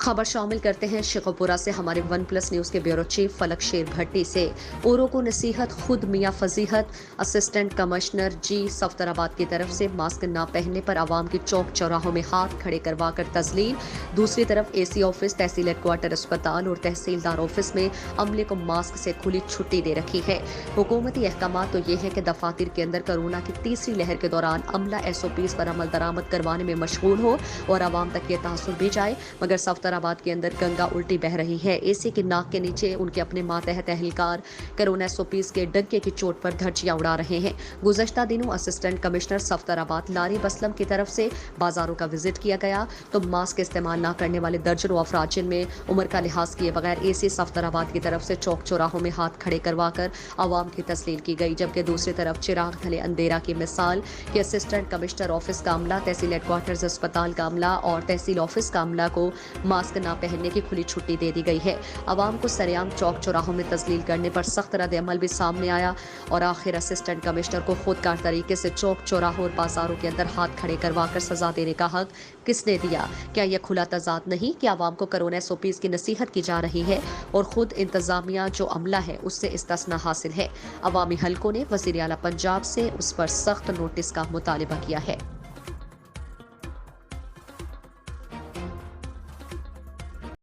खबर शामिल करते हैं शेखोपुरा से हमारे वन प्लस न्यूज के ब्यूरो चीफ फलक शेर भट्टी से। औरों को नसीहत, खुद मियां फजीहत। असिस्टेंट कमिश्नर जी सफ्तराबाद की तरफ से मास्क न पहनने पर आवाम की चौक चौराहों में हाथ खड़े करवाकर तजलील। दूसरी तरफ एसी ऑफिस, तहसील हेडक्वार्टर अस्पताल और तहसीलदार ऑफिस में अमले को मास्क से खुली छुट्टी दे रखी है। हुकूमती अहकाम तो ये है कि दफातर के अंदर कोरोना की तीसरी लहर के दौरान अमला SOPs पर अमल दरामद करवाने में मशगूल हो और आवाम तक ये तासुर भी जाए, मगर सफ्तराबाद के अंदर गंगा उल्टी बह रही है। एसी की नाक के नीचे उनके अपने मातहत एहलकार कोरोना SOPs के डंके की चोट पर धज्जियां उड़ा रहे हैं। गुज़श्ता दिनों असिस्टेंट कमिश्नर सफ्तराबाद लारी बसलम की तरफ से बाजारों का विजिट किया गया तो मास्क इस्तेमाल न करने वाले दर्जनों अफराद जिनमें उम्र का लिहाज किए बगैर एसी सफ्तराबाद की तरफ से चौक चौराहों में हाथ खड़े करवाकर आवाम की तस्लील की गई, जबकि दूसरी तरफ चिराग तले अंधेरा की मिसाल कि असिस्टेंट कमिश्नर ऑफिस का अमला, तहसील हेडक्वार्टर्स अस्पताल का अमला और तहसील ऑफिस का अमला को मास्क न पहनने की खुली छुट्टी दे दी गई है। आवाम को सरेआम चौक चौराहों में तस्लील करने पर सख्त रद्द अमल भी सामने आया और आखिर असिस्टेंट कमिश्नर को खुदकार तरीके से चौक चौराहों और बाजारों के अंदर हाथ खड़े करवाकर सजा देने का हक किसने दिया? क्या यह खुला तजाद नहीं कि आवाम को कोरोना SOPs की नसीहत की जा रही है और खुद इंतजामिया जो अमला है उससे इस्तिस्ना हासिल है? अवामी हलकों ने वज़ीर आला पंजाब से उस पर सख्त नोटिस का मुतालिबा किया है।